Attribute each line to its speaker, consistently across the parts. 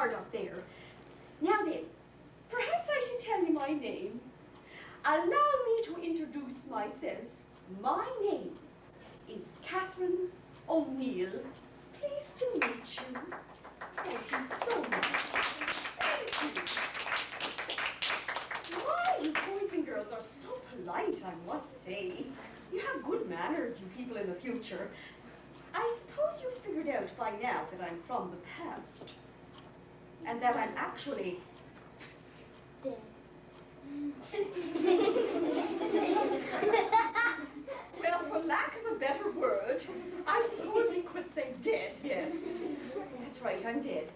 Speaker 1: hard up there. Now then, perhaps I should tell you my name. Allow me to introduce myself. My name is Catherine O'Neill. Pleased to meet you. Thank you so much. Thank you. Why, you boys and girls are so polite, I must say. You have good manners, you people in the future. I suppose you've figured out by now that I'm from the past. And that I'm actually
Speaker 2: dead.
Speaker 1: Well, for lack of a better word, I suppose we could say dead, yes. That's right, I'm dead.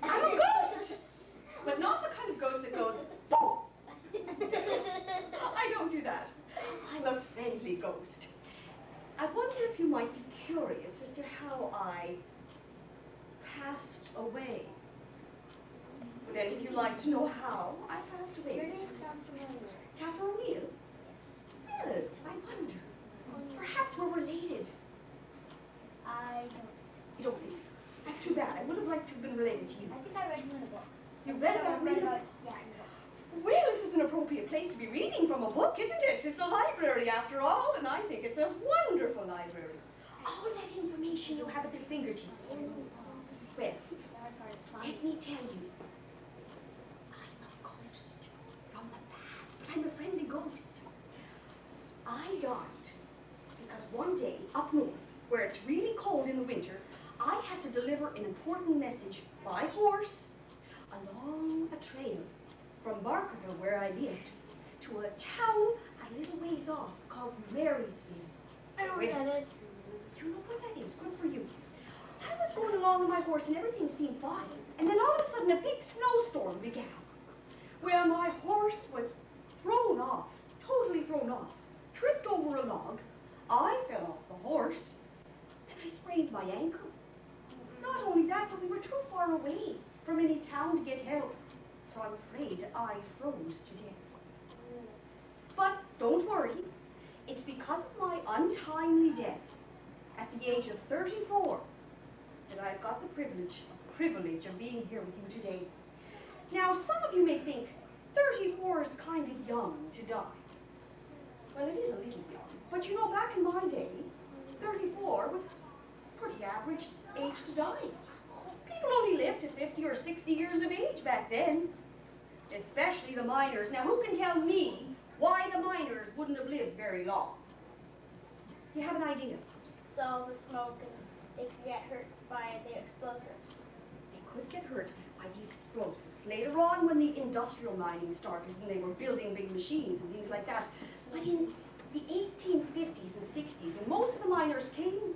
Speaker 1: I'm a ghost! But not the kind of ghost that goes, boom! I don't do that. I'm a friendly ghost. I wonder if you might be curious as to how I passed away. Would any of you like to know how I passed away?
Speaker 2: Your name sounds familiar.
Speaker 1: Catherine O'Neill? Well, I wonder. Perhaps we're related.
Speaker 2: I don't.
Speaker 1: You don't think so? That's too bad. I would have liked to have been related to you.
Speaker 2: I think I read you in a book.
Speaker 1: You read about me?
Speaker 2: Yeah, in a book.
Speaker 1: Well, this is an appropriate place to be reading from a book, isn't it? It's a library after all, and I think it's a wonderful library. All that information you have at your fingertips. Well, let me tell you. I'm a ghost from the past, but I'm a friendly ghost. I died because one day up north, where it's really cold in the winter, I had to deliver an important message by horse along a trail from Barkerville, where I lived, to a town a little ways off called Marysville.
Speaker 2: I know what that is.
Speaker 1: You know what that is? Good for you. I was going along with my horse and everything seemed fine. And then all of a sudden a big snowstorm began. Well, my horse was thrown off, totally thrown off, tripped over a log. I fell off the horse and I sprained my ankle. Not only that, but we were too far away from any town to get help. So I'm afraid I froze to death. But don't worry, it's because of my untimely death at the age of 34 that I've got the privilege of being here with you today. Now, some of you may think 34 is kind of young to die. Well, it is a little young, but you know, back in my day, 34 was pretty average age to die. People only lived to 50 or 60 years of age back then, especially the miners. Now, who can tell me why the miners wouldn't have lived very long? You have an idea?
Speaker 2: So the smoke and they could get hurt by the explosives.
Speaker 1: They could get hurt by the explosives. Later on, when the industrial mining started and they were building big machines and things like that. But in the 1850s and 60s, when most of the miners came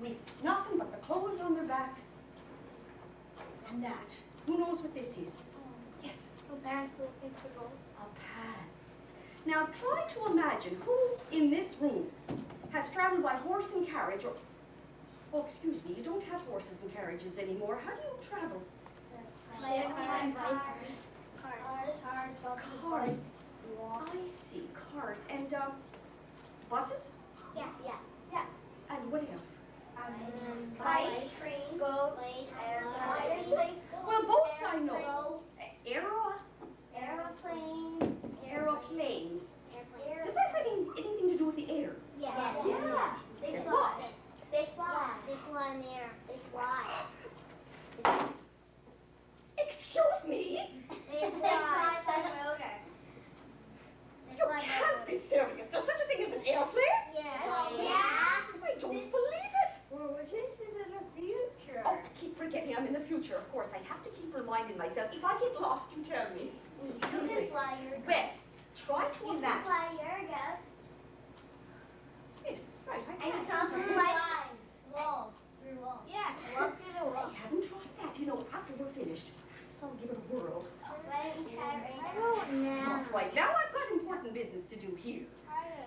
Speaker 1: with nothing but the clothes on their back and that. Who knows what this is? Yes?
Speaker 2: A pan looking for gold.
Speaker 1: A pan. Now try to imagine who in this room has traveled by horse and carriage or... Oh, excuse me, you don't have horses and carriages anymore. How do you travel?
Speaker 2: Cars.
Speaker 1: Cars. I see, cars. And, buses?
Speaker 2: Yeah.
Speaker 1: And what else?
Speaker 2: Bikes, trains, boats, airplanes.
Speaker 1: Well, boats I know.
Speaker 2: Aeroplanes.
Speaker 1: Aeroplanes. Does that have anything to do with the air?
Speaker 2: Yeah.
Speaker 1: Yeah.
Speaker 2: They
Speaker 1: What?
Speaker 2: fly. They fly in the air. They fly.
Speaker 1: Excuse me?
Speaker 2: They fly by motor.
Speaker 1: You can't be serious. There's such a thing as an airplane?
Speaker 2: Yeah.
Speaker 1: I don't believe it.
Speaker 2: Well, this is in the future.
Speaker 1: Oh, keep forgetting I'm in the future. Of course, I have to keep reminding myself. If I get lost, you tell me.
Speaker 2: You can fly your ghost.
Speaker 1: Well, try to
Speaker 2: You can
Speaker 1: imagine.
Speaker 2: fly your ghost.
Speaker 1: Yes, that's right, I
Speaker 2: And you
Speaker 1: can.
Speaker 2: can also fly walls. Through walls. Yeah, walk through the
Speaker 1: I
Speaker 2: wall.
Speaker 1: haven't tried that. You know, after we're finished, perhaps I'll give it a whirl.
Speaker 2: I don't
Speaker 1: Not quite. Now I've got important business to do here.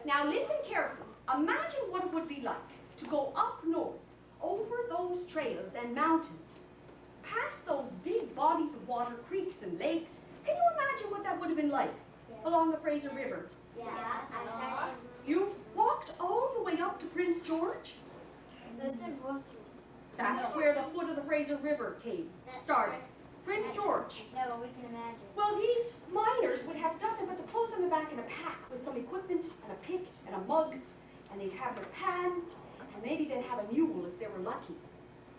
Speaker 1: Now listen carefully. Imagine what it would be like to go up north, over those trails and mountains, past those big bodies of water, creeks and lakes. Can you imagine what that would have been like along the Fraser River?
Speaker 2: Yeah.
Speaker 1: You walked all the way up to Prince George? That's where the foot of the Fraser River started. Prince George.
Speaker 2: No, we can imagine.
Speaker 1: Well, these miners would have nothing but the clothes on the back and a pack with some equipment and a pick and a mug, and they'd have their pan, and maybe they'd have a mule if they were lucky.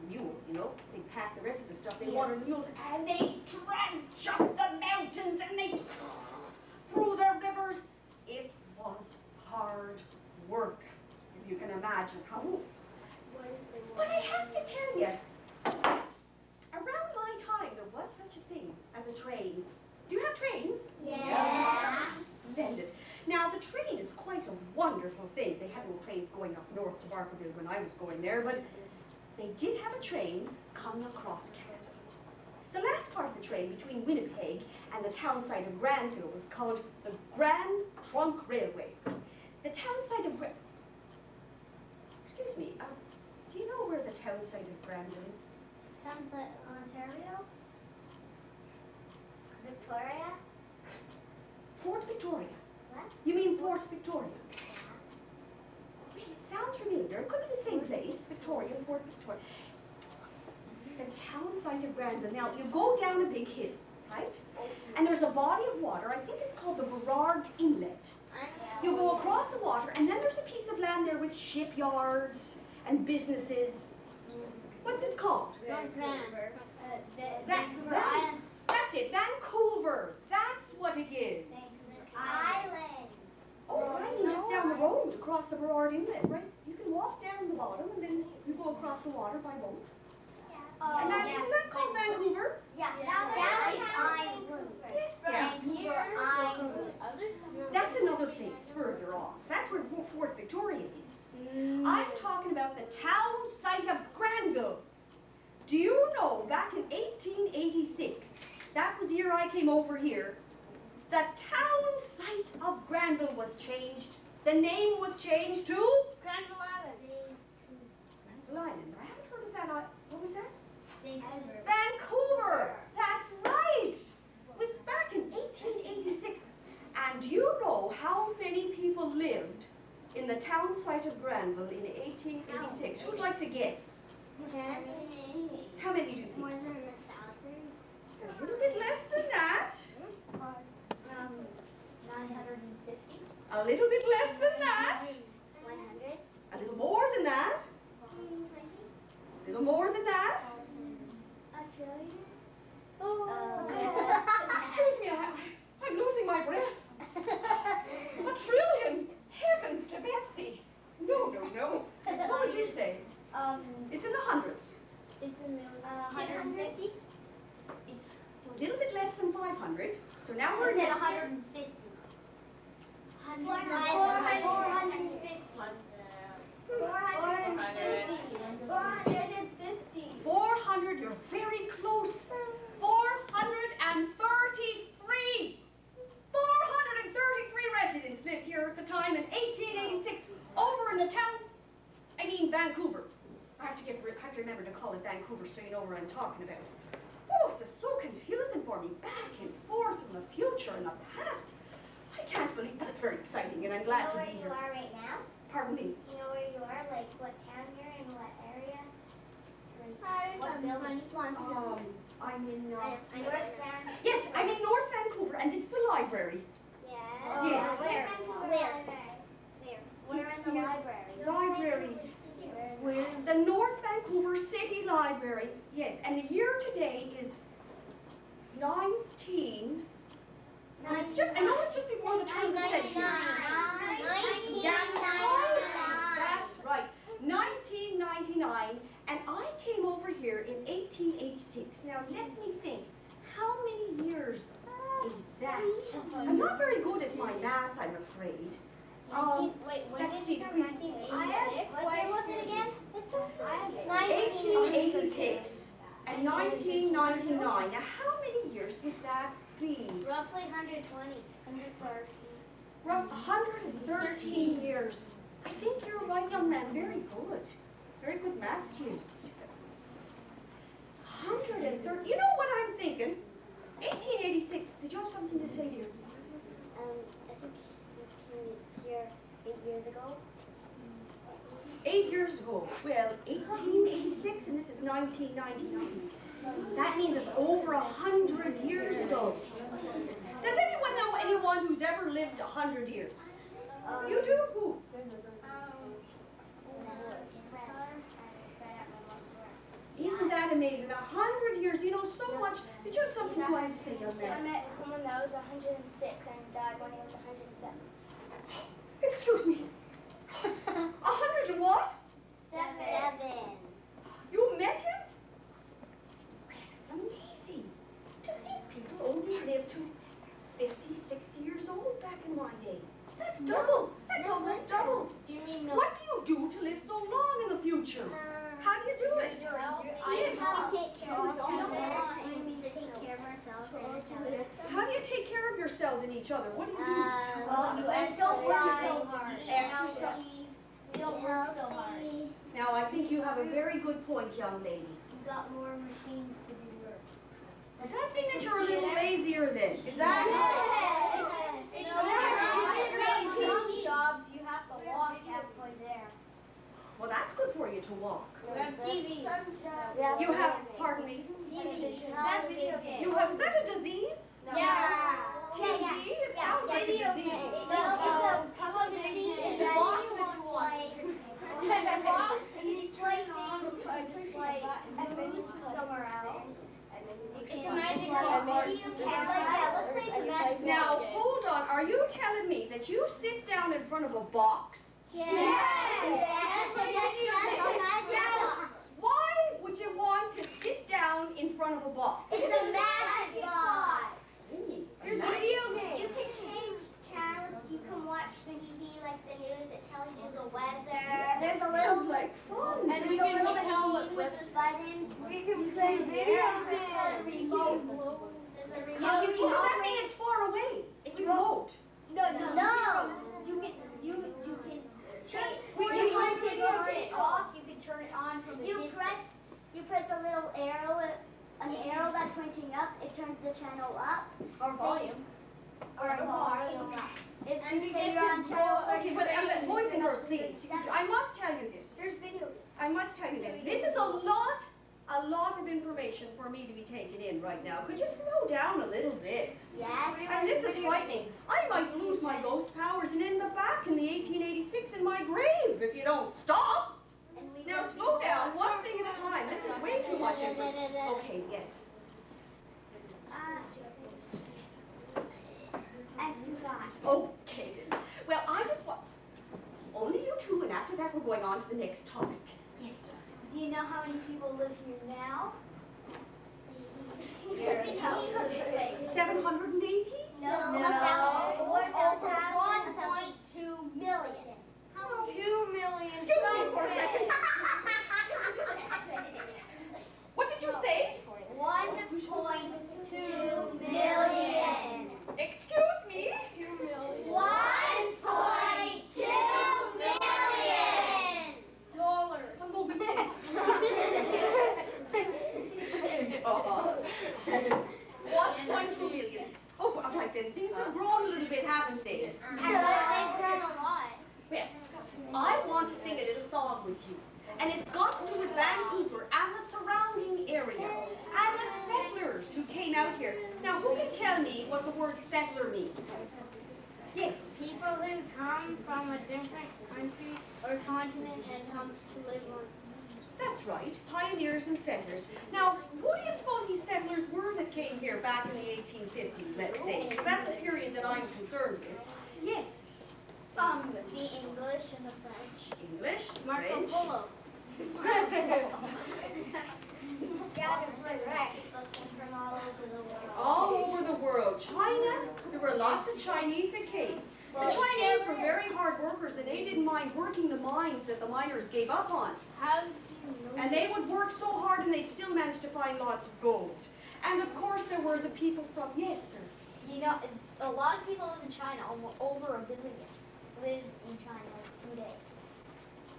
Speaker 1: A mule, you know, they'd pack the rest of the stuff they wanted on mules, and they'd dredge up the mountains, and they'd through their rivers. It was hard work, if you can imagine how. But I have to tell you, around my time, there was such a thing as a train. Do you have trains?
Speaker 2: Yes.
Speaker 1: Splendid. Now, the train is quite a wonderful thing. They had no trains going up north to Barkerville when I was going there, but they did have a train coming across Canada. The last part of the train between Winnipeg and the town site of Granville was called the Grand Trunk Railway. The town site of Excuse me, do you know where the town site of Granville is?
Speaker 2: Sounds like Ontario. Victoria.
Speaker 1: Fort Victoria.
Speaker 2: What?
Speaker 1: You mean Fort Victoria? Wait, it sounds familiar. It could be the same place, Victoria, Fort Victoria. The town site of Granville. Now, you go down a big hill, right? And there's a body of water. I think it's called the Burrard Inlet. You go across the water, and then there's a piece of land there with shipyards and businesses. What's it called?
Speaker 2: Vancouver.
Speaker 1: Vancouver Island. That's it, Vancouver. That's what it is.
Speaker 2: Island.
Speaker 1: Oh, right, and just down the road across the Burrard Inlet, right? You can walk down the bottom, and then you go across the water by boat. And that, isn't that called Vancouver?
Speaker 2: Yeah. Down is Island.
Speaker 1: Yes, down.
Speaker 2: Vancouver Island.
Speaker 1: That's another place further off. That's where Fort Victoria is. I'm talking about the town site of Granville. Do you know, back in 1886, that was the year I came over here, the town site of Granville was changed. The name was changed to
Speaker 2: Granville Island.
Speaker 1: Granville Island. I haven't heard of that. What was that?
Speaker 2: Vancouver.
Speaker 1: Vancouver. That's right. It was back in 1886. And do you know how many people lived in the town site of Granville in 1886? Who'd like to guess? How many do you
Speaker 2: More
Speaker 1: think?
Speaker 2: than 1,000.
Speaker 1: A little bit less than that.
Speaker 2: 950.
Speaker 1: A little bit less than that.
Speaker 2: 100.
Speaker 1: A little more than that. A little more than that.
Speaker 2: A trillion.
Speaker 1: Excuse me, I'm losing my breath. A trillion. Heavens to Betsy. No, no, no. What would you say? It's in the hundreds.
Speaker 2: It's a million. 150.
Speaker 1: It's a little bit less than 500. So now
Speaker 2: I
Speaker 1: we're
Speaker 2: said
Speaker 1: at
Speaker 2: 150. 450.
Speaker 1: 400. You're very close. 433. 433 residents lived here at the time in 1886 over in the town, Vancouver. I have to remember to call it Vancouver so you know where I'm talking about. Oh, it's just so confusing for me. Back and forth from the future and the past. I can't believe, but it's very exciting and I'm glad to be
Speaker 2: You
Speaker 1: here.
Speaker 2: are right now?
Speaker 1: Pardon me.
Speaker 2: You know where you are? Like what town you're in? What area? What building?
Speaker 1: I'm in,
Speaker 2: North Vancouver.
Speaker 1: yes, I'm in North Vancouver and it's the library.
Speaker 2: Yeah.
Speaker 1: Yes.
Speaker 2: Where? Where
Speaker 1: It's
Speaker 2: in the
Speaker 1: the
Speaker 2: library?
Speaker 1: library.
Speaker 2: Where?
Speaker 1: The North Vancouver City Library, yes, and the year today is 19. It's just, I know it's just before the turn of the century. That's right, 1999, and I came over here in 1886. Now let me think, how many years is that? I'm not very good at my math, I'm afraid. Let's see, if we-
Speaker 2: 1986. Where was it again?
Speaker 1: 1886 and 1999. Now how many years would that be?
Speaker 2: Roughly 120. 130.
Speaker 1: Rough 113 years. I think you're right, young man. Very good. Very good math skills. 130. You know what I'm thinking? 1886. Did you have something to say, dear?
Speaker 2: I think you came here 8 years ago.
Speaker 1: 8 years ago. Well, 1886, and this is 1999. That means it's over 100 years ago. Does anyone know anyone who's ever lived 100 years? You do? Who? Isn't that amazing? 100 years, you know so much. Did you have something you wanted to say, young
Speaker 2: I
Speaker 1: man?
Speaker 2: met someone that was 106 and died when he was 107.
Speaker 1: Excuse me. 100 and what?
Speaker 2: 7.
Speaker 1: You met him? Well, it's amazing. To think people only lived to 50, 60 years old back in my day. That's double. That's almost double.
Speaker 2: Do you mean
Speaker 1: What do you do to live so long in the future? How do you do it? How do you take care of yourselves and each other? What do you do?
Speaker 2: You exercise.
Speaker 1: Exercise.
Speaker 2: We don't work so hard.
Speaker 1: Now, I think you have a very good point, young lady.
Speaker 2: You got more machines to do work.
Speaker 1: Does that mean that you're a little lazier then?
Speaker 2: Some jobs you have to walk halfway there.
Speaker 1: Well, that's good for you to walk.
Speaker 2: We have TV.
Speaker 1: You have, pardon me,
Speaker 2: That's video games.
Speaker 1: you have, is that a disease?
Speaker 2: Yeah.
Speaker 1: TV? It sounds like a disease.
Speaker 2: It's a machine that you want to display things or display news somewhere else. It's a magic car.
Speaker 1: Now, hold on. Are you telling me that you sit down in front of a box?
Speaker 2: Yes.
Speaker 1: Now, why would you want to sit down in front of a box?
Speaker 2: It's a magic box.
Speaker 1: There's
Speaker 2: video games. You can change channels. You can watch TV like the news. It tells you the weather. There's a little
Speaker 1: like fun.
Speaker 2: and we can tell what buttons. We can play video games.
Speaker 1: Does that mean it's far away? It's remote.
Speaker 2: No. You can change. You can turn it off. You can turn it on from the distance. You press a little arrow, an arrow that's pointing up. It turns the channel up.
Speaker 1: Or volume.
Speaker 2: Or volume. If you say you're on channel.
Speaker 1: Okay, but boys and girls, please. I must tell you this.
Speaker 2: There's video.
Speaker 1: I must tell you this. This is a lot of information for me to be taken in right now. Could you slow down a little bit?
Speaker 2: Yes.
Speaker 1: And this is frightening. I might lose my ghost powers and end up back in the 1886 in my grave if you don't stop. Now slow down, one thing at a time. This is way too much information. Okay, yes.
Speaker 2: I forgot.
Speaker 1: Okay. Well, I just want... Only you two, and after that we're going on to the next topic. Yes, sir.
Speaker 2: Do you know how many people live here now?
Speaker 1: 780?
Speaker 2: No. Over 1.2 million. 2 million.
Speaker 1: Excuse me for a second. What did you say?
Speaker 2: 1.2 million.
Speaker 1: Excuse me?
Speaker 2: 1.2 million. Dollars.
Speaker 1: A moment, please. 1.2 million. Oh, all right then. Things have grown a little bit, haven't they?
Speaker 2: They've grown a lot.
Speaker 1: Well, I want to sing a little song with you. And it's got to do with Vancouver and the surrounding area and the settlers who came out here. Now, who can tell me what the word settler means? Yes.
Speaker 2: People who come from a different country or continent and come to live on.
Speaker 1: That's right, pioneers and settlers. Now, who do you suppose these settlers were that came here back in the 1850s, let's say? Because that's a period that I'm concerned with. Yes.
Speaker 2: The English and the French.
Speaker 1: English,
Speaker 2: Marco
Speaker 1: French.
Speaker 2: Polo. Yeah, from all over the world.
Speaker 1: All over the world. China, there were lots of Chinese that came. The Chinese were very hard workers and they didn't mind working the mines that the miners gave up on.
Speaker 2: How do you know?
Speaker 1: And they would work so hard and they'd still manage to find lots of gold. And of course there were the people from, yes sir.
Speaker 2: You know, a lot of people live in China, over 1 billion live in China today.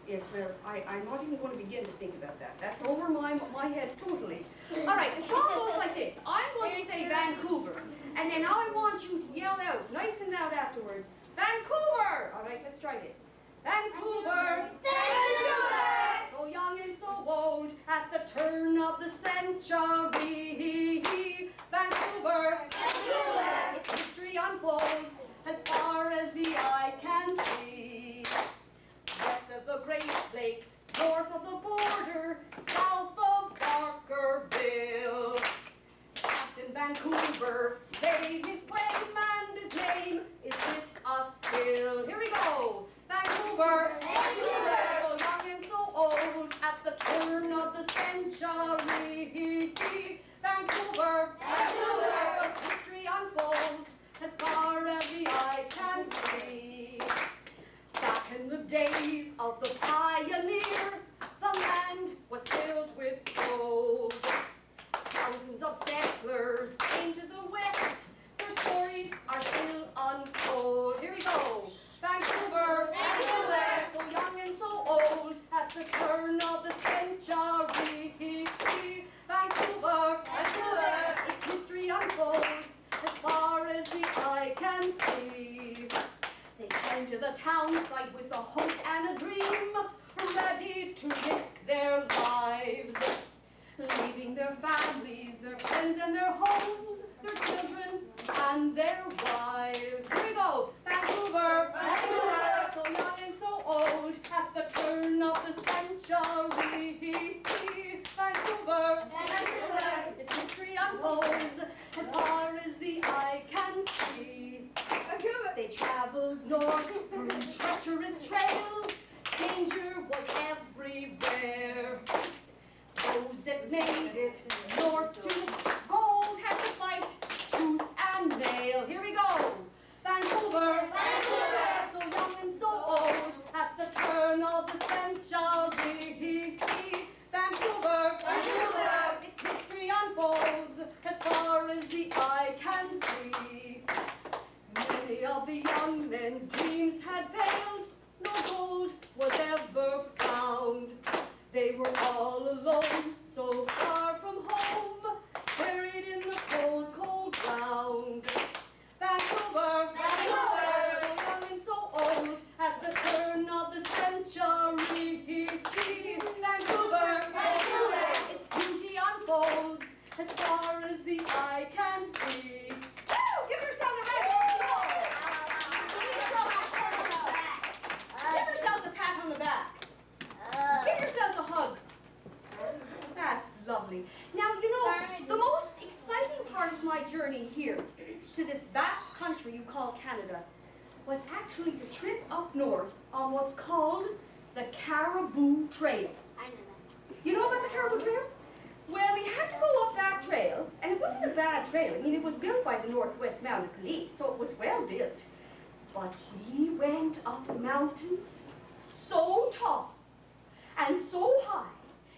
Speaker 1: Yes, well, I'm not even going to begin to think about that. That's over my head totally. All right, the song goes like this. I'm going to say Vancouver, and then I want you to yell out, nice and loud afterwards, Vancouver! All right, let's try this. Vancouver.
Speaker 2: Vancouver.
Speaker 1: So young and so old at the turn of the century. Vancouver.
Speaker 2: Vancouver.
Speaker 1: Its history unfolds as far as the eye can see. West of the Great Lakes, north of the border, south of Barkerville. Captain Vancouver laid his claim and his name is with us still. Here we go. Vancouver.
Speaker 2: Vancouver.
Speaker 1: So young and so old at the turn of the century. Vancouver.
Speaker 2: Vancouver.
Speaker 1: Its history unfolds as far as the eye can see. Back in the days of the pioneer, the land was filled with gold. Thousands of settlers came to the west. Their stories are still untold. Here we go. Vancouver.
Speaker 2: Vancouver.
Speaker 1: So young and so old at the turn of the century. Vancouver.
Speaker 2: Vancouver.
Speaker 1: Its history unfolds as far as the eye can see. They came to the town site with a hope and a dream, ready to risk their lives, leaving their families, their friends and their homes, their children and their wives. Here we go. Vancouver.
Speaker 2: Vancouver.
Speaker 1: So young and so old at the turn of the century. Vancouver.
Speaker 2: Vancouver.
Speaker 1: Its history unfolds as far as the eye can see.
Speaker 2: Vancouver.
Speaker 1: They traveled north through treacherous trails. Danger was everywhere. Those that made it north to gold had to fight tooth and nail. Here we go. Vancouver.
Speaker 2: Vancouver.
Speaker 1: So young and so old at the turn of the century. Vancouver.
Speaker 2: Vancouver.
Speaker 1: Its history unfolds as far as the eye can see. Many of the young men's dreams had failed. No gold was ever found. They were all alone, so far from home, buried in the cold, cold ground. Vancouver.
Speaker 2: Vancouver.
Speaker 1: So young and so old at the turn of the century. Vancouver.
Speaker 2: Vancouver.
Speaker 1: Its beauty unfolds as far as the eye can see. Woo! Give yourselves a round of applause. Give yourselves a pat on the back. Give yourselves a hug. That's lovely. Now, you know, the most exciting part of my journey here to this vast country you call Canada was actually the trip up north on what's called the Caribou Trail.
Speaker 2: I know that.
Speaker 1: You know about the Caribou Trail? Well, we had to go up that trail, and it wasn't a bad trail. I mean, it was built by the Northwest Mounted Police, so it was well built. But we went up mountains so tall and so high,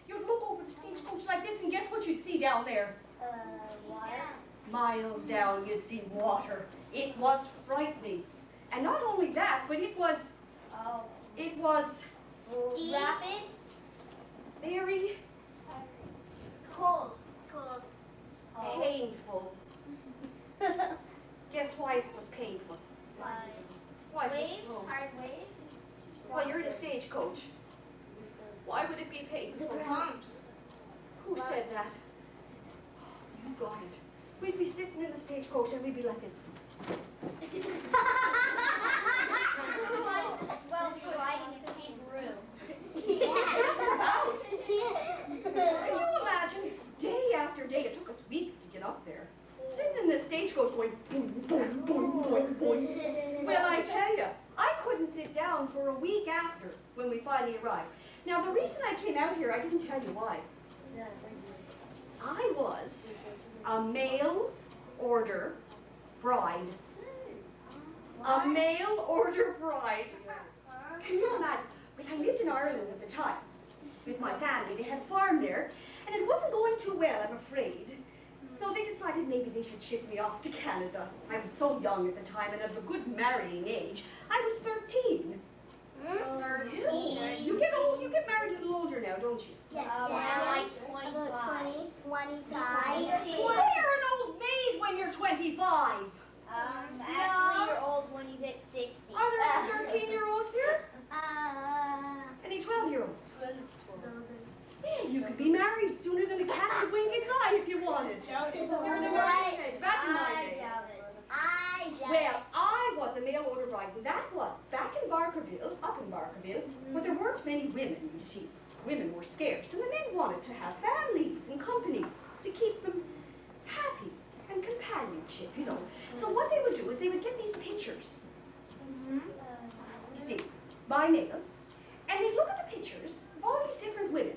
Speaker 1: you'd look over the stagecoach like this, and guess what you'd see down there?
Speaker 2: Water.
Speaker 1: Miles down, you'd see water. It was frightening. And not only that, but it was
Speaker 2: Rapid.
Speaker 1: very
Speaker 2: Cold. Cold.
Speaker 1: painful. Guess why it was painful? Why do you
Speaker 2: Waves.
Speaker 1: suppose?
Speaker 2: Hard waves.
Speaker 1: Well, you're in a stagecoach. Why would it be painful?
Speaker 2: Bumps.
Speaker 1: Who said that? You got it. We'd be sitting in the stagecoach and we'd be like this.
Speaker 2: Well, we're riding a kangaroo.
Speaker 1: Just about. Can you imagine? Day after day, it took us weeks to get up there. Sitting in the stagecoach going boing, boing, boing, boing, boing. Well, I tell you, I couldn't sit down for a week after when we finally arrived. Now, the reason I came out here, I didn't tell you why. I was a mail order bride. A mail order bride. Can you imagine? Well, I lived in Ireland at the time with my family. They had a farm there, and it wasn't going too well, I'm afraid. So they decided maybe they should ship me off to Canada. I was so young at the time and of a good marrying age. I was 13.
Speaker 2: 13.
Speaker 1: You get old, you get married a little older now, don't you?
Speaker 2: Yes.
Speaker 3: Like
Speaker 2: 25.
Speaker 3: 25.
Speaker 1: Oh, you're an old maid when you're 25.
Speaker 3: Actually, you're old when you hit 60.
Speaker 1: Are there 13-year-olds here? could be married sooner than a cat could wink its eye if you wanted. You're the married age, back in my day. Well, I was a mail order bride, and that was back in Barkerville, up in Barkerville, where there weren't many women, you see. Women were scarce, and the men wanted to have families and company to keep them happy and companionship, you know. So what they would do is they would get these pictures, you see, by mail, and they'd look at the pictures of all these different women.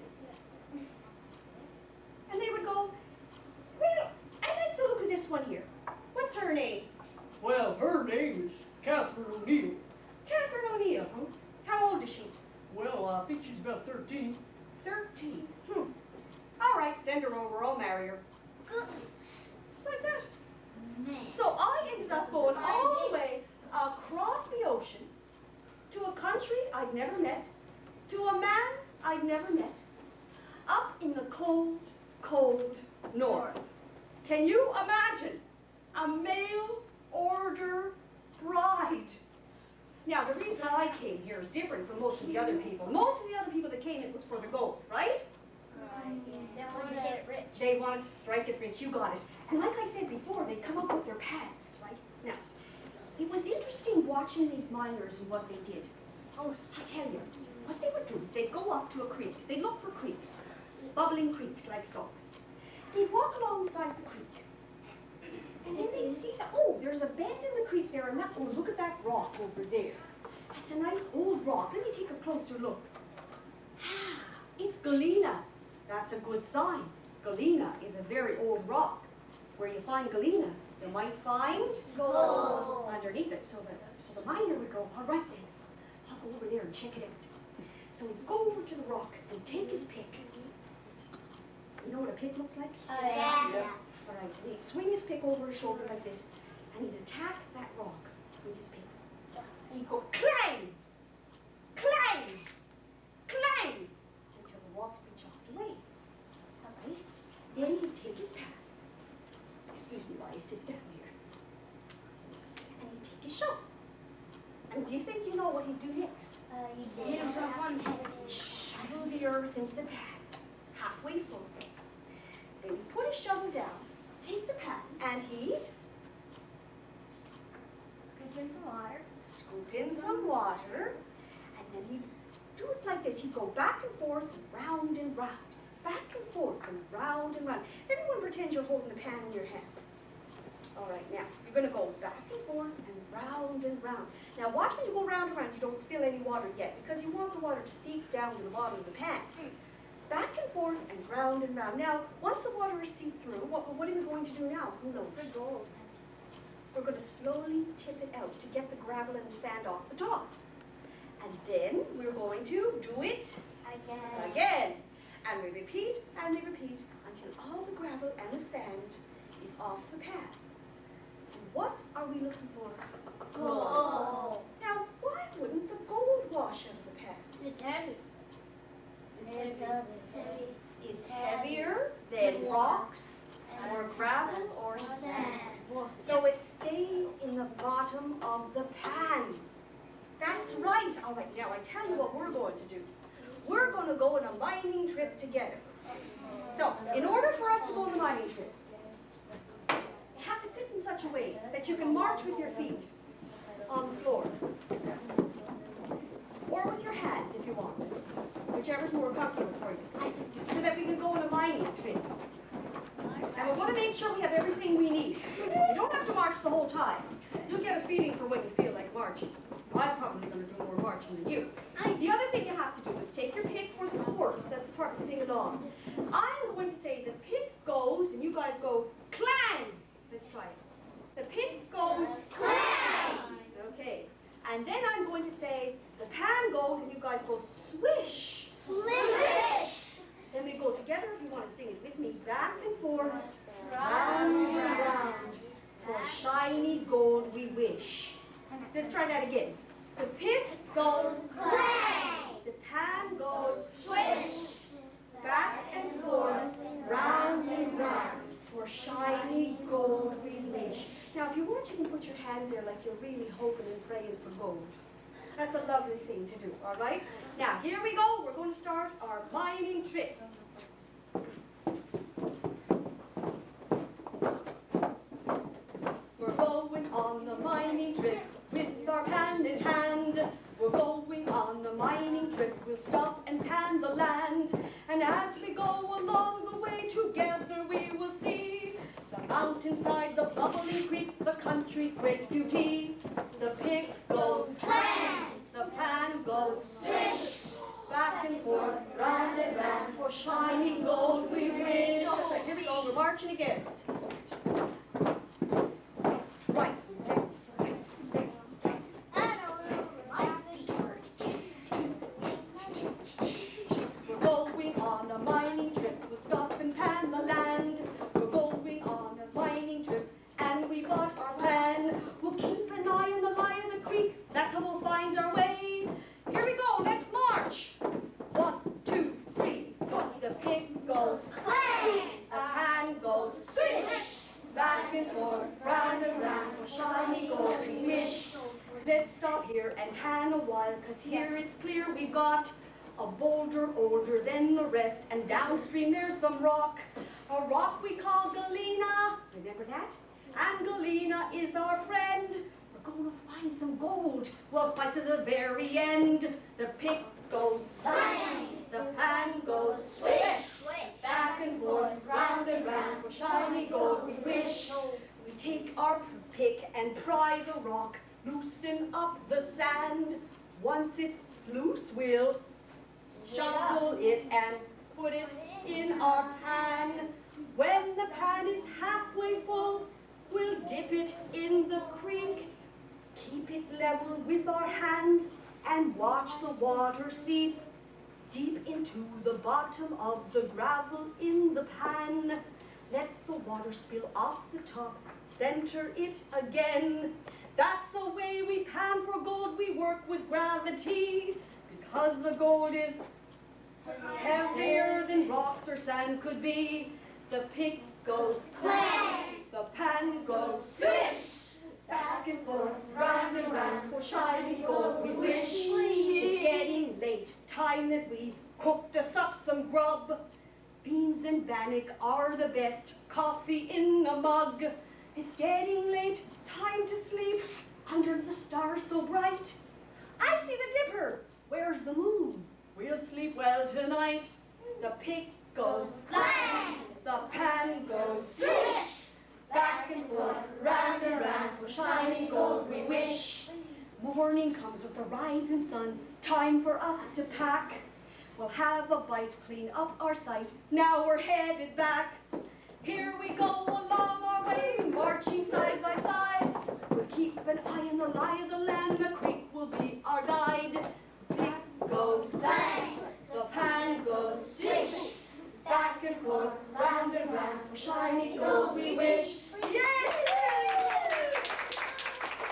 Speaker 1: And they would go, well, I like the look of this one here. What's her name?
Speaker 3: Well, her name is Catherine O'Neill.
Speaker 1: Catherine O'Neill, huh? How old is she?
Speaker 3: Well, I think she's about 13.
Speaker 1: 13. All right, send her over. I'll marry her. Just like that. So I ended up going all the way across the ocean to a country I'd never met, to a man I'd never met, up in the cold, cold north. Can you imagine a mail order bride? Now, the reason I came here is different from most of the other people. Most of the other people that came, it was for the gold, right?
Speaker 2: They wanted to get it rich.
Speaker 1: They wanted to strike it rich, you got it. And like I said before, they come up with their paths, right? Now, it was interesting watching these miners and what they did. Oh, I tell you, what they would do is they'd go up to a creek. They'd look for creeks, bubbling creeks like so. They'd walk alongside the creek. And then they'd see, oh, there's a bend in the creek there, and that, oh, look at that rock over there. That's a nice old rock. Let me take a closer look. Ah, it's galena. That's a good sign. Galena is a very old rock. Where you find galena, you might find
Speaker 2: Gold
Speaker 1: underneath it. So the miner would go, all right then, I'll go over there and check it out. So he'd go over to the rock and take his pick. You know what a pick looks like?
Speaker 2: Yeah.
Speaker 1: All right, and he'd swing his pick over his shoulder like this, and he'd attack that rock with his pick. And he'd go clang, clang, clang, until the rock had been chopped away. All right? Then he'd take his pad. Excuse me while I sit down here. And he'd take his shovel. And do you think you know what he'd do next? He'd shovel the earth into the pad, halfway full. Then he'd put his shovel down, take the pan, and he'd
Speaker 2: Scoop in some water.
Speaker 1: scoop in some water, and then he'd do it like this. He'd go back and forth and round and round, back and forth and round and round. Everyone pretend you're holding the pan in your hand. All right, now, you're going to go back and forth and round and round. Now, watch when you go round and round, you don't spill any water yet, because you want the water to seep down to the bottom of the pan. Back and forth and round and round. Now, once the water is seeped through, what are we going to do now? Who knows?
Speaker 2: For gold.
Speaker 1: We're going to slowly tip it out to get the gravel and the sand off the top. And then we're going to do it again. And we repeat until all the gravel and the sand is off the pan. And what are we looking for?
Speaker 2: Gold.
Speaker 1: Now, why wouldn't the gold wash out of the pan?
Speaker 2: It's heavy.
Speaker 1: It's heavier than rocks or gravel or sand. So it stays in the bottom of the pan. That's right. All right, now I tell you what we're going to do. We're going to go on a mining trip together. So, in order for us to go on the mining trip, you have to sit in such a way that you can march with your feet on the floor. Or with your hands if you want. Whichever's more comfortable for you. So that we can go on a mining trip. And we're going to make sure we have everything we need. You don't have to march the whole time. You'll get a feeling for when you feel like marching. I'm probably going to do more marching than you. The other thing you have to do is take your pick for the chorus. That's the part we sing along. I'm going to say the pick goes, and you guys go clang. Let's try it. The pick goes clang. Okay. And then I'm going to say the pan goes, and you guys go swish.
Speaker 2: Swish.
Speaker 1: Then we go together, if you want to sing it with me, back and forth, round and round, for shiny gold we wish. Let's try that again. The pick goes
Speaker 2: Clang.
Speaker 1: the pan goes
Speaker 2: Swish.
Speaker 1: back and forth, round and round, for shiny gold we wish. Now, if you want, you can put your hands there like you're really hoping and praying for gold. That's a lovely thing to do, all right? Now, here we go. We're going to start our mining trip. Mountainside, the bubbling creek, the country's great beauty. The pig goes
Speaker 2: Clang!
Speaker 1: the pan goes
Speaker 2: Swish!
Speaker 1: back and forth, round and round, for shiny gold we wish. That's right, here we go, we're marching again. Right, left, right, we're going on a mining trip, we'll stop and pan the land. We're going on a mining trip, and we bought our pan. We'll keep an eye on the lie of the creek, that's how we'll find our way. Here we go, let's march. 1, 2, 3, 4. The pig goes
Speaker 2: Clang!
Speaker 1: the pan goes
Speaker 2: Swish!
Speaker 1: back and forth, round and round, for shiny gold we wish. Let's stop here and pan a while, 'cause here it's clear we've got a boulder older than the rest, and downstream there's some rock. A rock we call Galena, remember that? And Galena is our friend. We're gonna find some gold, we'll fight to the very end. The pig goes
Speaker 2: Clang!
Speaker 1: the pan goes
Speaker 2: Swish!
Speaker 1: back and forth, round and round, for shiny gold we wish. We take our pick and pry the rock, loosen up the sand. Once it's loose, we'll shuffle it and put it in our pan. When the pan is halfway full, we'll dip it in the creek. Keep it level with our hands and watch the water seep deep into the bottom of the gravel in the pan. Let the water spill off the top, center it again. That's the way we pan for gold, we work with gravity, because the gold is heavier than rocks or sand could be. The pig goes
Speaker 2: Clang!
Speaker 1: the pan goes
Speaker 2: Swish!
Speaker 1: back and forth, round and round, for shiny gold we wish. It's getting late, time that we cooked us up some grub. Beans and bannock are the best, coffee in a mug. It's getting late, time to sleep, under the stars so bright. I see the dipper, where's the moon? We'll sleep well tonight. The pig goes
Speaker 2: Clang!
Speaker 1: the pan goes
Speaker 2: Swish!
Speaker 1: back and forth, round and round, for shiny gold we wish. Morning comes with the rising sun, time for us to pack. We'll have a bite, clean up our sight, now we're headed back. Here we go along our way, marching side by side. We'll keep an eye on the lie of the land, the creek will be our guide. The pig goes
Speaker 2: Clang!
Speaker 1: the pan goes
Speaker 2: Swish!
Speaker 1: back and forth, round and round, for shiny gold we wish. Yes!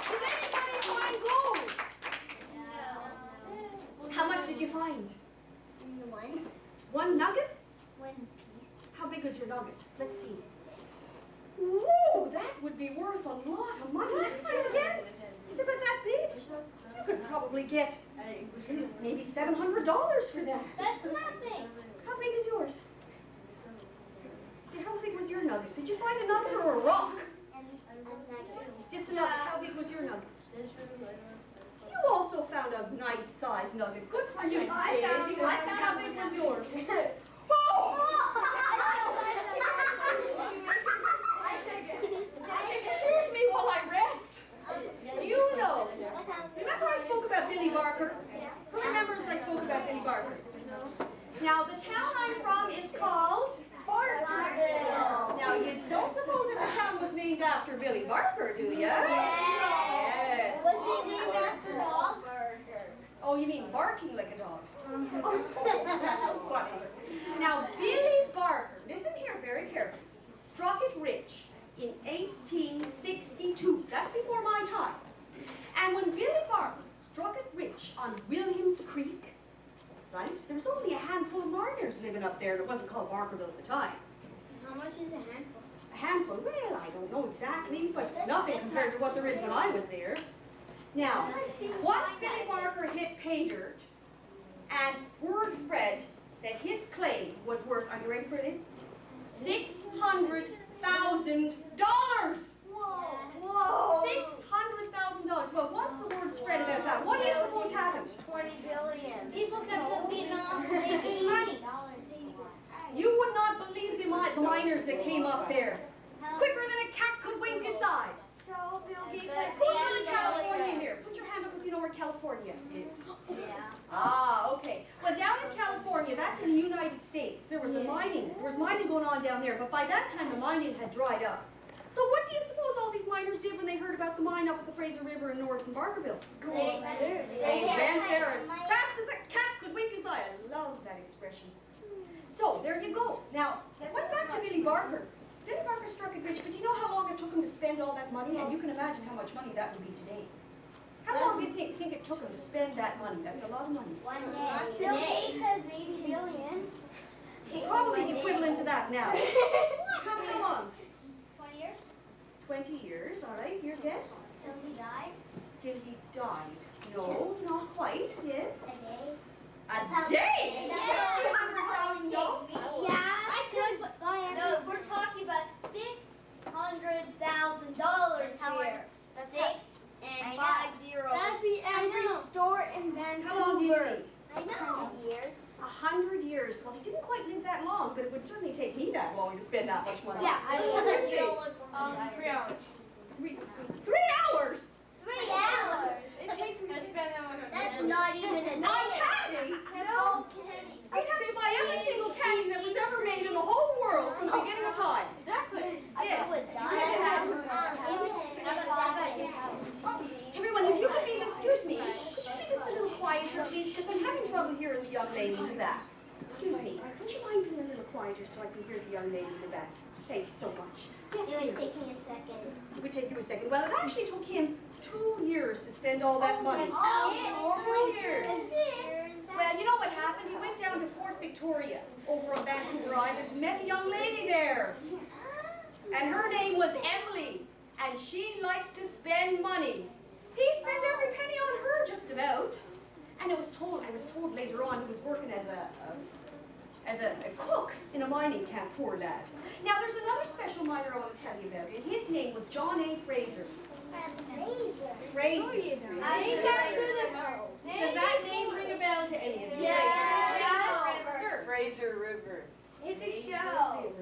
Speaker 1: Did anybody find gold? How much did you find?
Speaker 2: One.
Speaker 1: One nugget?
Speaker 2: One piece.
Speaker 1: How big was your nugget? Let's see. Whoa, that would be worth a lot of money. Say it again. Is it about that big? You could probably get maybe $700 for that.
Speaker 2: That's nothing.
Speaker 1: How big is yours? How big was your nugget? Did you find a nugget or a rock? Just a nugget. How big was your nugget? You also found a nice sized nugget. Good for you. How big was yours? Excuse me while I rest. Do you know? Remember I spoke about Billy Barker? Who remembers I spoke about Billy Barker? Now the town I'm from is called
Speaker 2: Barkerville.
Speaker 1: Now you don't suppose that the town was named after Billy Barker, do you? Yes.
Speaker 2: Was he named after dogs?
Speaker 1: Oh, you mean barking like a dog? That's so funny. Now, Billy Barker, listen here very carefully, struck it rich in 1862. That's before my time. And when Billy Barker struck it rich on Williams Creek, right, there was only a handful of miners living up there, and it wasn't called Barkerville at the time.
Speaker 2: How much is a handful?
Speaker 1: A handful, well, I don't know exactly, but nothing compared to what there is when I was there. Now, once Billy Barker hit pay dirt, and word spread that his claim was worth, are you ready for this? $600,000.
Speaker 2: Whoa!
Speaker 1: $600,000. Well, once the word spread about that, what do you suppose happened?
Speaker 2: 20 billion. People kept just getting off making money.
Speaker 1: You would not believe the miners that came up there. Quicker than California is?
Speaker 2: Yeah.
Speaker 1: Ah, okay. Well, down in California, that's in the United States. There was mining going on down there, but by that time the mining had dried up. So what do you suppose all these miners did when they heard about the mine up at the Fraser River in North in Barkerville? They ran there as fast as a cat could wink his eye. I love that expression. So there you go. Now, went back to Billy Barker. Billy Barker struck it rich, but do you know how long it took him to spend all that money? And you can imagine how much money that would be today. How long do you think it took him to spend that money? That's a lot of money.
Speaker 2: One day. Today it says 80 billion.
Speaker 1: Probably the equivalent to that now. How long?
Speaker 2: 20 years?
Speaker 1: 20 years, all right. Your guess?
Speaker 2: Till he died?
Speaker 1: Till he died. No, not quite. Yes.
Speaker 2: A day?
Speaker 1: A day? $600,000?
Speaker 2: Yeah, I could buy everything. No, we're talking about $600,000 here.
Speaker 4: That's
Speaker 2: 6 and 5 zeros.
Speaker 4: That'd be every store in
Speaker 1: How long do you
Speaker 4: Vancouver.
Speaker 1: think?
Speaker 2: I know. 100 years.
Speaker 1: 100 years. Well, he didn't quite live that long, but it would certainly take me that long to spend that much money.
Speaker 2: Yeah, I was
Speaker 1: Okay.
Speaker 4: 3 hours.
Speaker 1: 3 hours?
Speaker 2: 3 hours.
Speaker 4: Let's spend that one.
Speaker 2: That's not even a
Speaker 1: On candy?
Speaker 2: No.
Speaker 1: I'd have to buy every single candy that was ever made in the whole world from the beginning of time.
Speaker 4: Exactly.
Speaker 1: Yes.
Speaker 2: Oh,
Speaker 1: Everyone, if you could be, excuse me, could you be just a little quieter, please? Because I'm having trouble hearing the young lady in the back. Excuse me, would you mind being a little quieter so I can hear the young lady in the back? Thank you so much. Yes,
Speaker 2: It
Speaker 1: dear.
Speaker 2: would take me a second.
Speaker 1: It would take you a second. Well, it actually took him 2 years to spend all that money. 2 years. Well, you know what happened? He went down to Fort Victoria over on Vancouver Island and met a young lady there. And her name was Emily. And she liked to spend money. He spent every penny on her, just about. And I was told later on he was working as a cook in a mining camp, poor lad. Now, there's another special miner I want to tell you about, and his name was John A. Fraser. Fraser. Does that name ring a bell to any of you?
Speaker 4: Yeah.
Speaker 1: Sir.
Speaker 4: Fraser River.
Speaker 2: It's a show.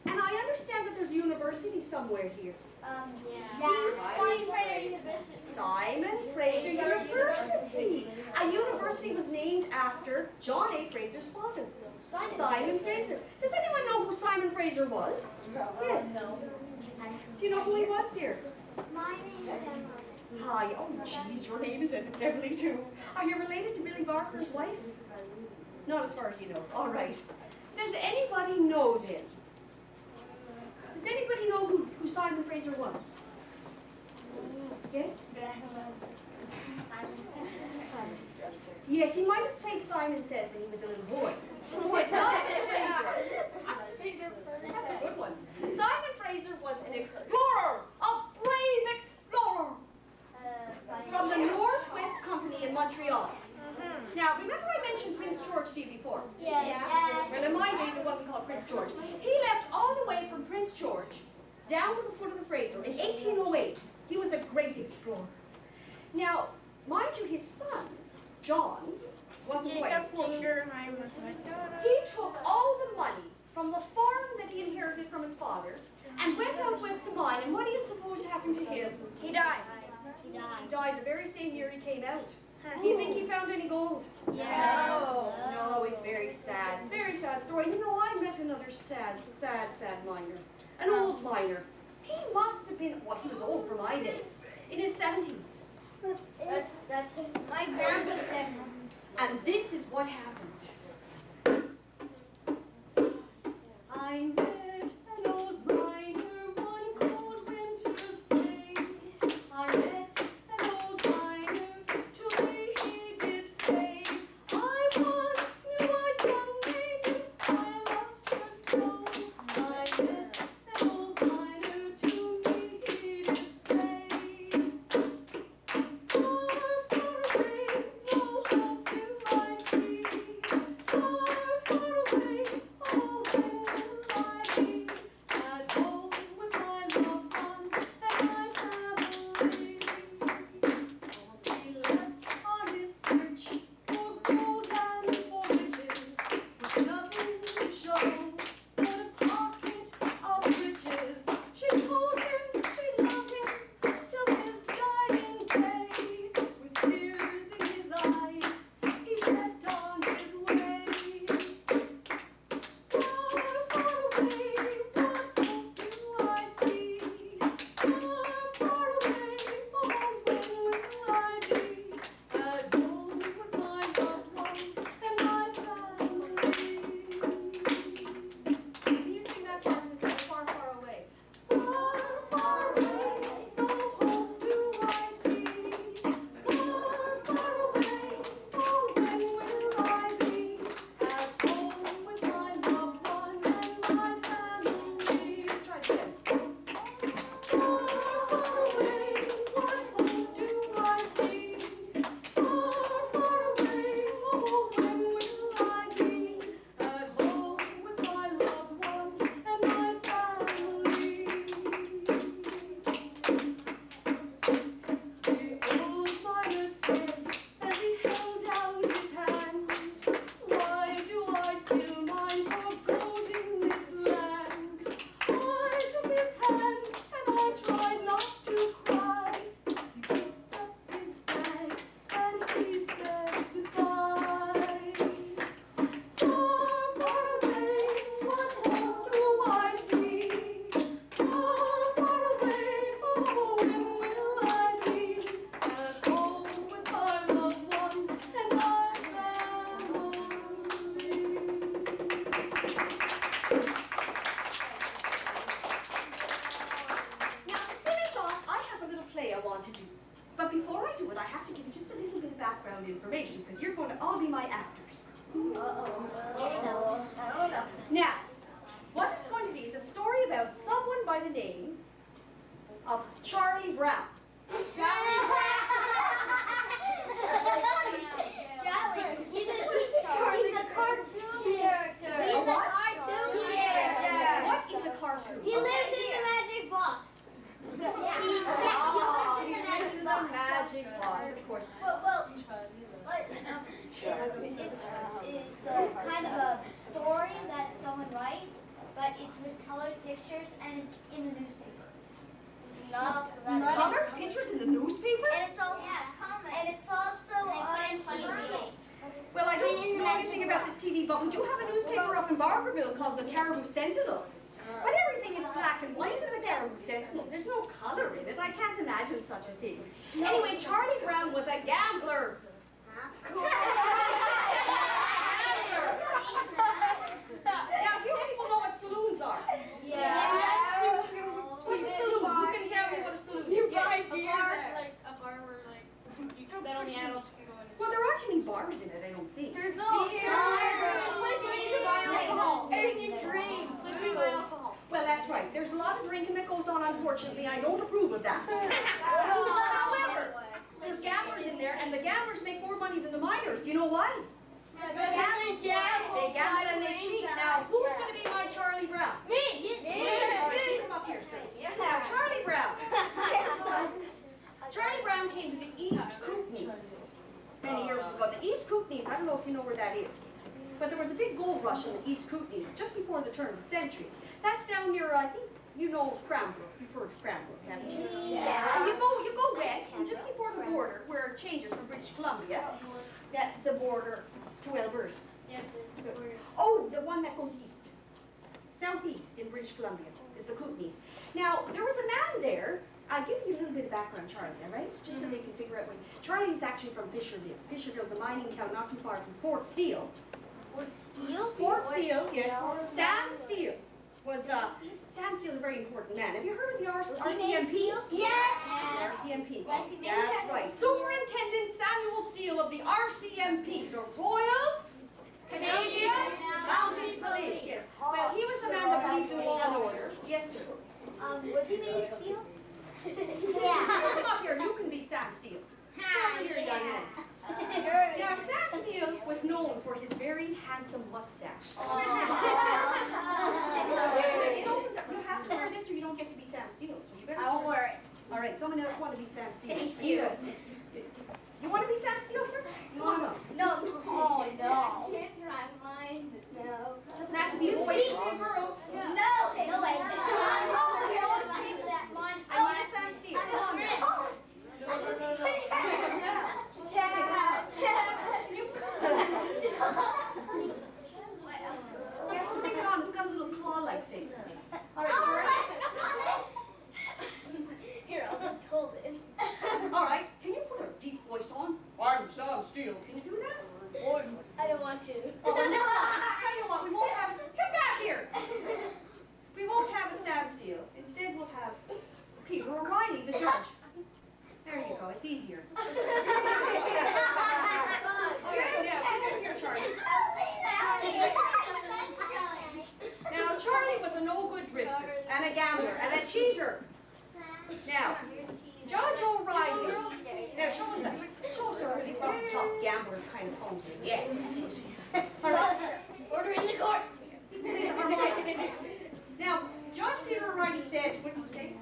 Speaker 1: And I understand that there's a university somewhere here.
Speaker 2: Simon Fraser University.
Speaker 1: Simon Fraser University. A university was named after John A. Fraser's father, Simon Fraser. Does anyone know who Simon Fraser was? Yes.
Speaker 2: No.
Speaker 1: Do you know who he was, dear?
Speaker 2: My name is Emily.
Speaker 1: Hi. Oh, geez, your name is Emily, too. Are you related to Billy Barker's wife? Not as far as you know. All right. Does anybody know then? Does anybody know who Simon Fraser was? Yes? Yes, he might have played Simon Says when he was a little boy. But Simon Fraser, that's a good one. Simon Fraser was an explorer, a brave explorer from the Northwest Company in Montreal. Now, remember I mentioned Prince George to you before?
Speaker 2: Yes.
Speaker 1: Well, in my days, it wasn't called Prince George. He left all the way from Prince George down to the foot of the Fraser in 1808. He was a great explorer. Now, mind you, his son, John, wasn't quite as fortunate. He took all the money from the farm that he inherited from his father and went out west to mine, and what do you suppose happened to him?
Speaker 4: He died.
Speaker 2: He died.
Speaker 1: He died the very same year he came out. Do you think he found any gold? No, it's very sad story. You know, I met another sad miner, an old miner. He must have been, well, he was old for my day, in his 70s.
Speaker 2: That's my grandpa said.
Speaker 1: And this is what happened. I met an old miner one cold winter's day. I met an old miner, to me he did say, I once knew a young maiden, I loved her so. I met an old miner, to me he did say, far, far away, no hope do I see. want to do. But before I do it, I have to give you just a little bit of background information, because you're going to all be my actors. Now, what it's going to be is a story about someone by the name of Charlie Brown.
Speaker 2: Charlie! He's a cartoon character. He's a
Speaker 1: what?
Speaker 2: cartoon character.
Speaker 1: What is a cartoon?
Speaker 2: He lives in the magic box.
Speaker 1: He lives in the magic box, of course.
Speaker 2: It's kind of a story that someone writes, but it's with colored pictures and it's in the newspaper.
Speaker 1: Color pictures in the newspaper?
Speaker 2: And it's also on TV.
Speaker 1: Well, I don't know anything about this TV, but we do have a newspaper up in Barkerville called the Caribou Sentinel. But everything is black and white in the Caribou Sentinel. There's no color in it. I can't imagine such a thing. Anyway, Charlie Brown was a gambler. Now, do you people know what saloons are? What's a saloon? Who can tell me what a saloon is?
Speaker 4: A bar where that only adults can go in.
Speaker 1: Well, there aren't any bars in it, I don't think.
Speaker 4: There's no place where you can buy alcohol. Anything you drink. Place where you buy alcohol.
Speaker 1: Well, that's right. There's a lot of drinking that goes on, unfortunately. I don't approve of that. However, there's gamblers in there, and the gamblers make more money than the miners. Do you know why? They gamble and they cheat. Now, who's going to be my Charlie Brown?
Speaker 2: Me!
Speaker 1: All right, you come up here, sir. Now, Charlie Brown. Charlie Brown came to the East Kootenays many years ago. The East Kootenays, I don't know if you know where that is, but there was a big gold rush in the East Kootenays just before the turn of the century. That's down near, I think, you know Cranbrook. You've heard of Cranbrook, haven't you?
Speaker 2: Yeah.
Speaker 1: You go west, and just before the border, where it changes from British Columbia, the border to Alberta. Oh, the one that goes east. Southeast in British Columbia is the Kootenays. Now, there was a man there. I'll give you a little bit of background, Charlie, all right? Just so they can figure out when. Charlie's actually from Fisherville. Fisherville's a mining town not too far from Fort Steele. Fort Steele, yes. Sam Steele was, Sam Steele is a very important man. Have you heard of the RCMP?
Speaker 2: Yes!
Speaker 1: RCMP. That's right. Superintendent Samuel Steele of the RCMP, the Royal Canadian Mounted Police. Yes. Well, he was the man that believed in law and order. Yes, sir.
Speaker 2: Was he made of steel?
Speaker 1: Come up here. You can be Sam Steele. Come here, young man. Now, Sam Steele was known for his very handsome mustache. It opens up. You have to wear this or you don't get to be Sam Steele. So you better.
Speaker 2: I won't wear it.
Speaker 1: All right, someone else want to be Sam Steele.
Speaker 2: Thank you.
Speaker 1: You want to be Sam Steele, sir?
Speaker 2: No. Oh, no. Can't drive mine. No.
Speaker 1: Doesn't have to be a boy, it can be a girl.
Speaker 2: No. No way.
Speaker 1: I want a Sam Steele. Come on now. You have to stick it on. It's got a little claw-like thing. All right,
Speaker 2: Here, I'll just hold it.
Speaker 1: all right. Can you put a deep voice on? I'm Sam Steele. Can you do that?
Speaker 2: I don't want to.
Speaker 1: Oh, well, never mind. Tell you what, we won't have a... Come back here. We won't have a Sam Steele. Instead, we'll have Peter O'Reilly, the judge. There you go. It's easier. All right, now, come here, Charlie. Now, Charlie was a no-good drifter and a gambler and a cheater. Now, Judge O'Reilly. Now, show us a really rough top gambler kind of pose. Yeah. All right.
Speaker 2: Order in the court.
Speaker 1: Now, Judge Peter O'Reilly said, what did he say?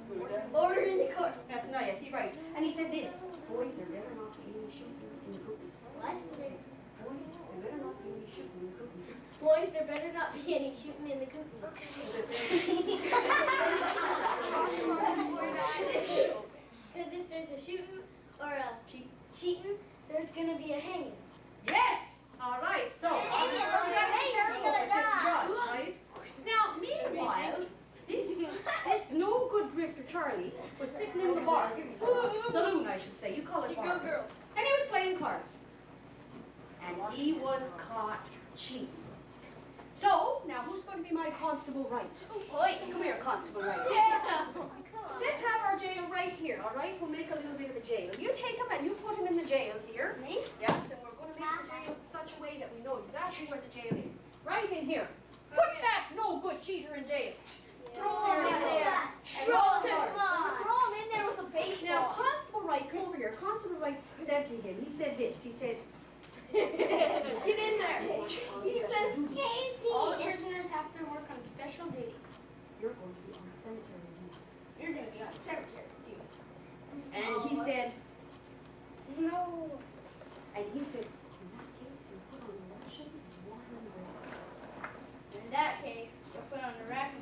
Speaker 2: Order in the court.
Speaker 1: That's nice, yes, he's right. And he said this, boys, there better not be any shooting in the cookies.
Speaker 2: What?
Speaker 1: Boys, there better not be any shooting in the cookies.
Speaker 2: Boys, there better not be any shooting in the cookies. Because if there's a shooting or a cheating, there's gonna be a hanging.
Speaker 1: Yes! All right, so, we gotta be careful with this judge, right? Now, meanwhile, this no-good drifter, Charlie, was sitting in the bar. Saloon, I should say. You call it bar. And he was playing cards. And he was caught cheating. So, now who's going to be my Constable Wright? Come here, Constable Wright. Let's have our jail right here, all right? We'll make a little bit of jail. You take him and you put him in the jail here.
Speaker 2: Me?
Speaker 1: Yes, and we're going to make the jail in such a way that we know exactly where the jail is. Right in here. Put that no good cheater in jail.
Speaker 2: Throw him in there. Throw him in there with a baseball.
Speaker 1: Now, Constable Wright, come over here. Constable Wright said to him, he said this, he said,
Speaker 4: Get in there.
Speaker 2: He says,
Speaker 4: All the prisoners have to work on special duty.
Speaker 1: you're going to be on cemetery duty.
Speaker 4: You're going to be on cemetery duty.
Speaker 1: And he said, no. And he said, in that case, you put on the ration and water and bread.
Speaker 4: In that case, you'll put on the ration.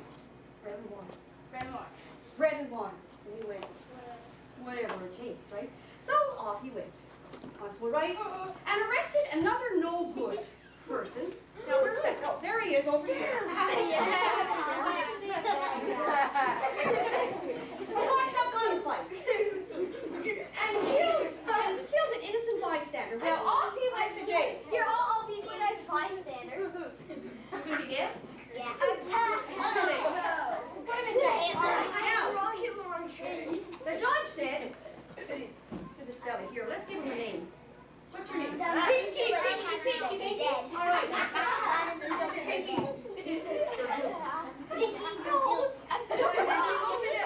Speaker 1: Bread and water.
Speaker 4: Bread and water.
Speaker 1: Bread and water. And he went, whatever it takes, right? So off he went. Constable Wright, and arrested another no good person. Now where's that? Oh, there he is over here. Lost a gunfight. And killed an innocent bystander. Now off he went to jail.
Speaker 2: Here, I'll be the next bystander.
Speaker 1: You're gonna be dead?
Speaker 2: Yeah.
Speaker 1: Put him in jail. All right, now. The judge said to this fella here, let's give him a name. What's your name?
Speaker 2: Pinky.
Speaker 1: All right.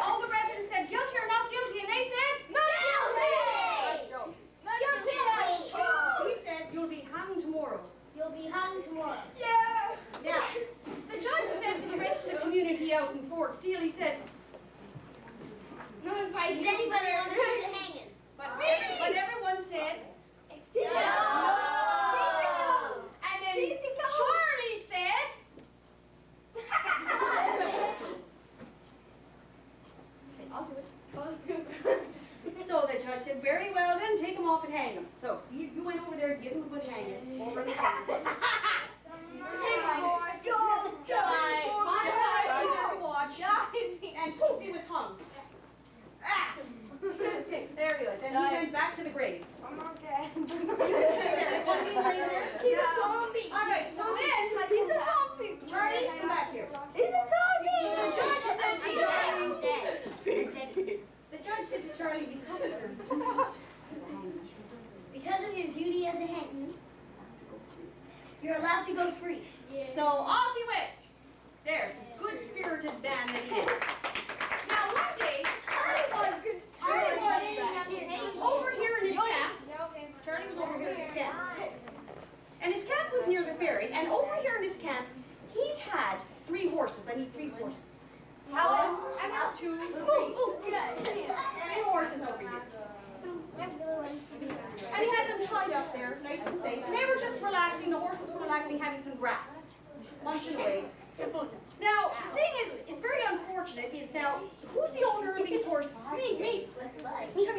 Speaker 1: All the residents said guilty or not guilty, and they said not guilty. He said you'll be hung tomorrow.
Speaker 2: You'll be hung tomorrow.
Speaker 1: Now, the judge said to the rest of the community out in Fort Steele, he said,
Speaker 2: Is anybody on the hanging?
Speaker 1: but everyone said,
Speaker 2: No.
Speaker 1: and then Charlie said, I'll do it. So the judge said, very well then, take him off and hang him. So you went over there to give him a good hanging, over in the corner. Watch, and poof, he was hung. There he was, and he went back to the grave.
Speaker 4: I'm not dead.
Speaker 1: You can stay there. Wasn't he laying there?
Speaker 4: He's a zombie.
Speaker 1: All right, so then,
Speaker 4: He's a zombie.
Speaker 1: Charlie, come back here.
Speaker 4: He's a zombie.
Speaker 1: So the judge said to Charlie, the judge said to Charlie,
Speaker 2: Because of your duty as a hangman, you're allowed to go free.
Speaker 1: so off he went. There's a good-spirited man that he is. Now one day, Charlie was over here in his camp. Charlie was over here in his camp. And his camp was near the ferry, and over here in his camp, he had 3 horses. I need 3 horses.
Speaker 4: How?
Speaker 1: 1, 2, 3. 3 horses over here. And he had them tied up there, nice and safe. And they were just relaxing, the horses were relaxing, having some grass, munching away. Now, the thing is very unfortunate is now, who's the owner of these horses? Me. Come here.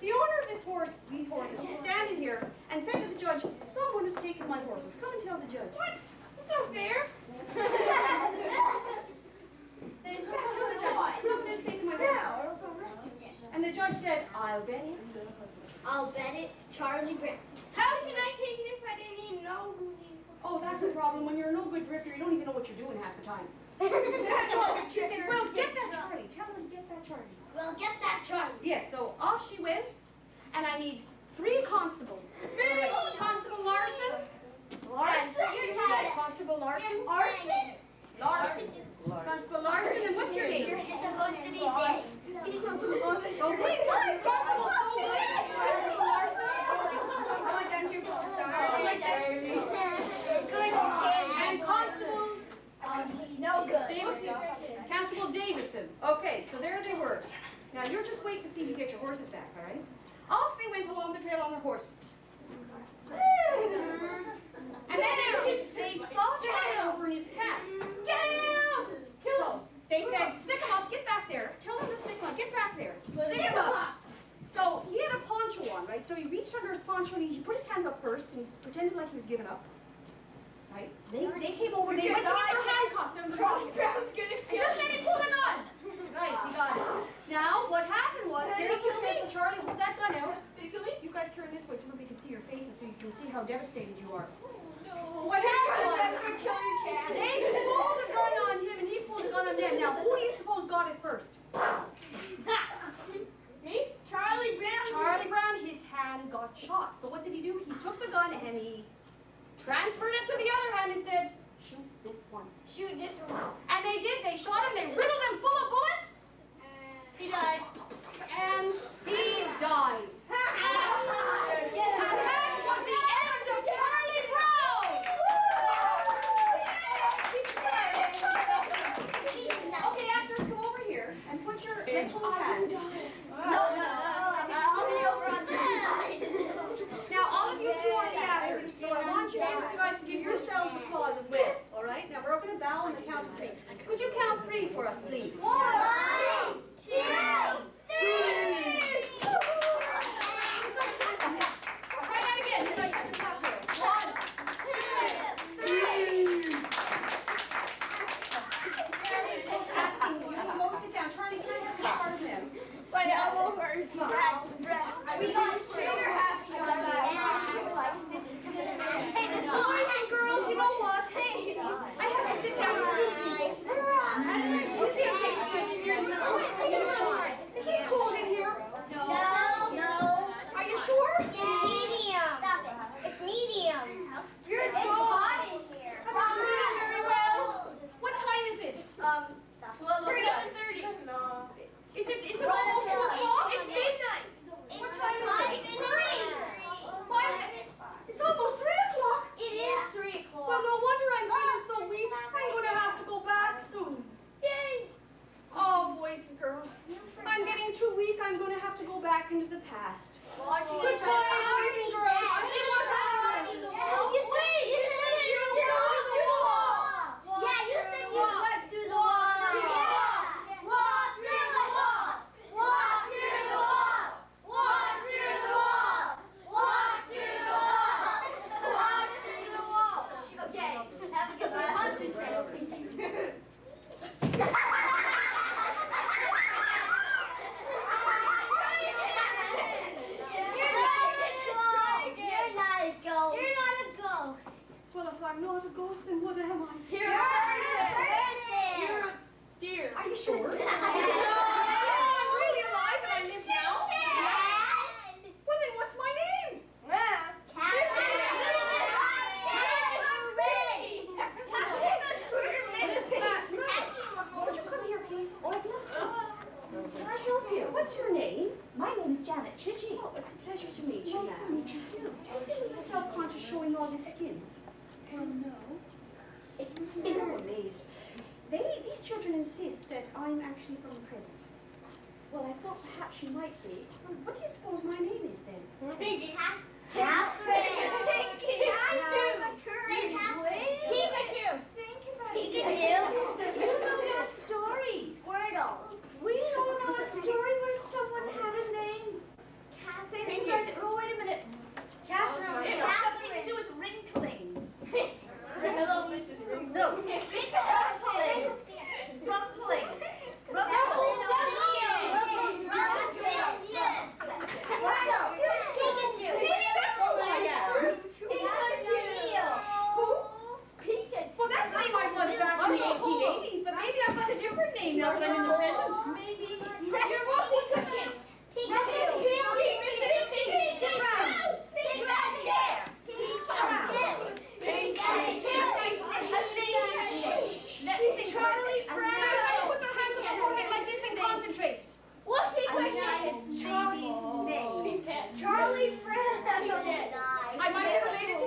Speaker 1: The owner of these horses, was standing here and said to the judge, someone has taken my horses. Come and tell the judge.
Speaker 4: What? That's not fair.
Speaker 1: Tell the judge, someone has taken my horses. And the judge said, I'll bet it's
Speaker 2: Charlie Brown.
Speaker 4: How can I take it if I didn't even know who these were?
Speaker 1: oh, that's a problem. When you're a no-good drifter, you don't even know what you're doing half the time. So she said, well, get that Charlie. Tell him to get that Charlie.
Speaker 2: Well, get that Charlie.
Speaker 1: Yes, so off she went, and I need 3 constables. All right, Constable Larson.
Speaker 2: You're tired.
Speaker 1: Constable Larson.
Speaker 2: Arson?
Speaker 1: Larson. Constable Larson, and what's your name?
Speaker 2: You're supposed to be dead.
Speaker 1: Okay, sorry, Constable Soul. Constable Larson. And Constable
Speaker 2: No good.
Speaker 1: Davison. Constable Davison. Okay, so there they were. Now you're just waiting to see you get your horses back, all right? Off they went along the trail on their horses. And then they saw Charlie over in his camp. Get him! Kill him. They said, stick him up, get back there. Tell him to stick him up, get back there. Stick him up. So he had a poncho on, right? So he reached under his poncho and he put his hands up first and he pretended like he was giving up. Right? They came over, they went to get their handcuffs. They're in the
Speaker 4: Charlie
Speaker 1: pocket.
Speaker 4: Brown's gonna
Speaker 1: And just then he pulled a gun. Right, he got it. Now, what happened was, there he killed Charlie, hold that gun out.
Speaker 4: Did he kill me?
Speaker 1: You guys turn this way so nobody can see your faces so you can see how devastated you are.
Speaker 4: No.
Speaker 1: What happened was,
Speaker 4: gonna kill you, Chad.
Speaker 1: they pulled a gun on him and he pulled a gun on them. Now, who do you suppose got it first?
Speaker 4: Me? Charlie Brown.
Speaker 1: And he transferred it to the other hand and said, shoot this one.
Speaker 2: Shoot this one.
Speaker 1: And they did. They shot him. They riddled him full of bullets.
Speaker 2: He died.
Speaker 1: And he died. And that was the end of Charlie Brown. Okay, actors, come over here and put your, let's hold hands.
Speaker 2: No. I'll be over on this side.
Speaker 1: Now, all of you two are the actors, so I want you guys to give yourselves applause as well, all right? Now, we're going to bow on the count of 3. Could you count 3 for us, please?
Speaker 2: 1, 2, 3.
Speaker 1: Try that again. You guys have to clap for us. 1, 2, 3. Acting, you're supposed to sit down. Charlie, can I have your part of him?
Speaker 2: My elbow hurts. We got sugar happy on that.
Speaker 1: Hey, the boys and girls, you know what? I have to sit down. Excuse me. Is it cold in here?
Speaker 2: No.
Speaker 1: Are you sure?
Speaker 2: Medium. Stop it. It's medium. It's hot in here.
Speaker 1: I'm not doing very well. What time is it?
Speaker 2: 11:30. No.
Speaker 1: Is it almost 2 o'clock?
Speaker 2: It's midnight.
Speaker 1: What time is it?
Speaker 2: It's 3.
Speaker 1: 5. It's almost 3 o'clock.
Speaker 2: It is 3 o'clock.
Speaker 1: Well, no wonder I'm feeling so weak. I'm going to have to go back soon. Yay! Oh, boys and girls, I'm getting too weak. I'm going to have to go back into the past. Goodbye, boys and girls. It was
Speaker 2: Wait! You said you walk through the wall. Yeah, you said you walk through the wall. Walk through the wall. Walk through the wall. Walk through the wall. Walk through the wall. Walk through the wall. Okay, have a good one.
Speaker 1: Well, if I'm not a ghost, then what am I?
Speaker 2: You're a person.
Speaker 1: You're a deer. Are you sure?
Speaker 2: Yeah.
Speaker 1: I'm really alive and I live now? Well, then what's my name? Would you come here, please? Oh, I'd love to. Can I help you? What's your name?
Speaker 5: My name's Janet Chichi.
Speaker 1: Oh, it's a pleasure to meet you.
Speaker 5: Nice to meet you too.
Speaker 1: Do you feel self-conscious showing all this skin?
Speaker 5: No.
Speaker 1: I'm so amazed. These children insist that I'm actually from the present. Well, I thought perhaps you might be. What do you suppose my name is then?
Speaker 2: Pinky.
Speaker 1: You know their stories.
Speaker 2: Squirtle.
Speaker 1: We all know a story where someone had a name. Think about it. Oh, wait a minute.
Speaker 2: Catherine.
Speaker 1: It has something to do with wrinkling.
Speaker 2: Hello, Mrs. Ring.
Speaker 1: No. Rumpling. Rumpling. Rumpling. Maybe that's who I am. Who? Well, that's the name I was back in the 1880s, but maybe I've got a different name now that I'm in the present. Maybe. You're what? What's a hint? Charlie Brown. Put your hands on the forehead like this and concentrate.
Speaker 2: What
Speaker 1: Baby's name.
Speaker 2: Charlie Brown.
Speaker 1: I might be related to